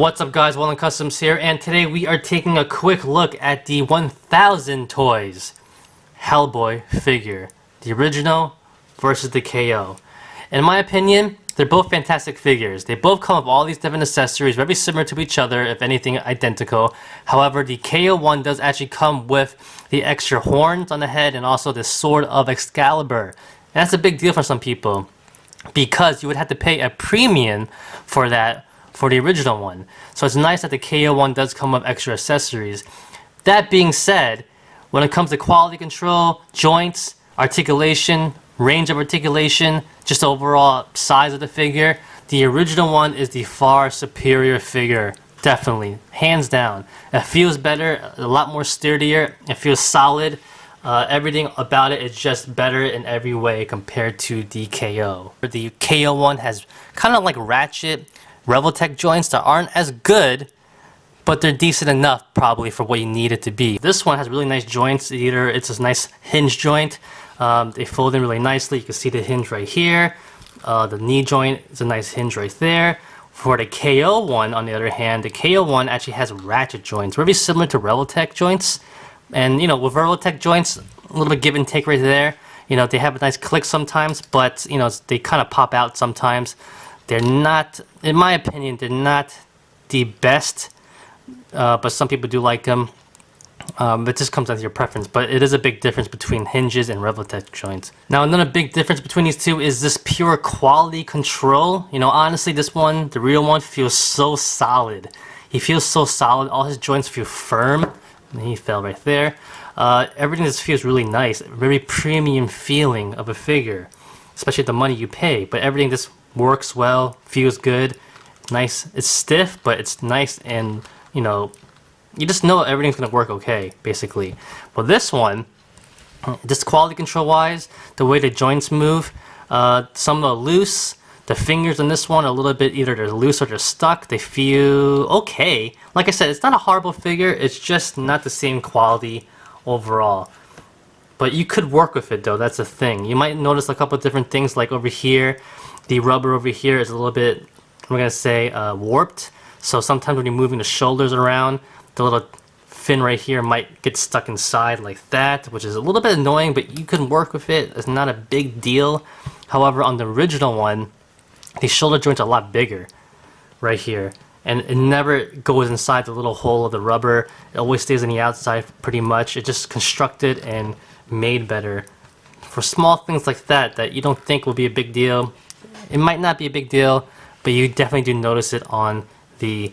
What's up guys, Well Customs here, and today we are taking a quick look at the 1000 Toys Hellboy figure. The original versus the KO. In my opinion, they're both fantastic figures. They both come with all these different accessories, very similar to each other, if anything identical. However, the KO one does actually come with the extra horns on the head and also the sword of Excalibur. And that's a big deal for some people, because you would have to pay a premium for that for the original one. So it's nice that the KO one does come with extra accessories. That being said, when it comes to quality control, joints, articulation, range of articulation, just the overall size of the figure, the original one is the far superior figure. Definitely, hands down. It feels better, a lot more sturdier, it feels solid. Everything about it is just better in every way compared to the KO. The KO one has kind of like ratchet Revoltech joints that aren't as good, but they're decent enough probably for what you need it to be. This one has really nice joints. Either it's a nice hinge joint, they fold in really nicely. You can see the hinge right here. The knee joint is a nice hinge right there. For the KO one, on the other hand, the KO one actually has ratchet joints, very similar to Revoltech joints. And you know, with Revoltech joints, a little bit give and take right there. You know, they have a nice click sometimes, but you know, they kind of pop out sometimes. They're not, in my opinion, they're not the best, but some people do like them. It just comes down to your preference, but it is a big difference between hinges and Revoltech joints. Now, another big difference between these two is this pure quality control. You know, honestly, this one, the real one, feels so solid. He feels so solid. All his joints feel firm. And he fell right there. Everything just feels really nice. Very premium feeling of a figure, especially the money you pay. But everything just works well, feels good, nice. It's stiff, but it's nice, and you know, you just know everything's gonna work okay, basically. Well, this one, just quality control wise, the way the joints move, some are loose. The fingers on this one are a little bit, either they're loose or they're stuck. They feel okay. Like I said, it's not a horrible figure, it's just not the same quality overall. But you could work with it though, that's the thing. You might notice a couple of different things, like over here, the rubber over here is a little bit, I'm gonna say, warped. So sometimes when you're moving the shoulders around, the little fin right here might get stuck inside like that, which is a little bit annoying, but you can work with it. It's not a big deal. However, on the original one, the shoulder joints are a lot bigger right here, and it never goes inside the little hole of the rubber. It always stays on the outside pretty much. It's just constructed and made better for small things like that that you don't think will be a big deal. It might not be a big deal, but you definitely do notice it on the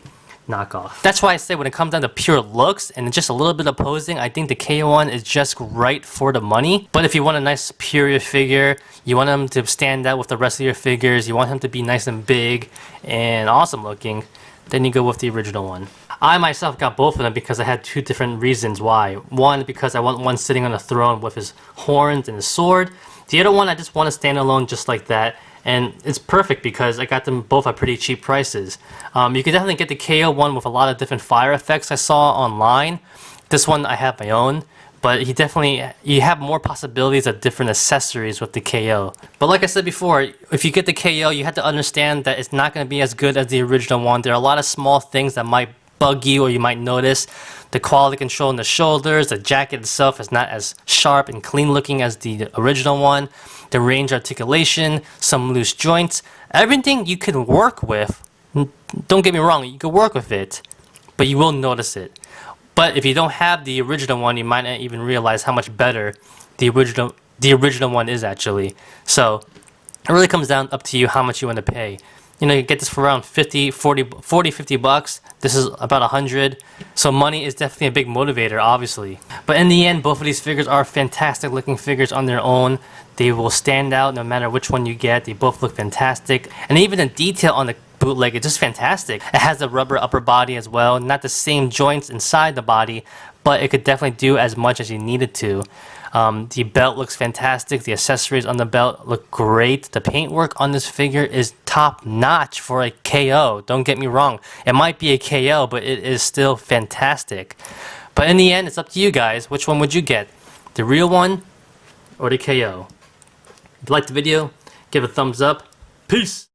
knockoff. That's why I say when it comes down to pure looks and just a little bit of posing, I think the KO one is just right for the money. But if you want a nice superior figure, you want him to stand out with the rest of your figures, you want him to be nice and big and awesome looking, then you go with the original one. I myself got both of them because I had two different reasons why. One, because I want one sitting on a throne with his horns and his sword. The other one, I just want to stand alone just like that. And it's perfect because I got them both at pretty cheap prices. You can definitely get the KO one with a lot of different fire effects I saw online. This one I have my own, but you have more possibilities of different accessories with the KO. But like I said before, if you get the KO, you have to understand that it's not going to be as good as the original one. There are a lot of small things that might bug you or you might notice. The quality control in the shoulders, the jacket itself is not as sharp and clean looking as the original one. The range articulation, some loose joints, everything you can work with. Don't get me wrong, you can work with it, but you will notice it. But if you don't have the original one, you might not even realize how much better the original one is actually. So it really comes down up to you how much you want to pay. You know, you get this for around 50 bucks. This is about 100. So money is definitely a big motivator, obviously. But in the end, both of these figures are fantastic looking figures on their own. They will stand out no matter which one you get. They both look fantastic. And even the detail on the bootleg is just fantastic. It has the rubber upper body as well. Not the same joints inside the body, but it could definitely do as much as you need it to. The belt looks fantastic. The accessories on the belt look great. The paintwork on this figure is top notch for a KO. Don't get me wrong. It might be a KO, but it is still fantastic. But in the end, it's up to you guys. Which one would you get? The real one or the KO? If you liked the video, give it a thumbs up. Peace!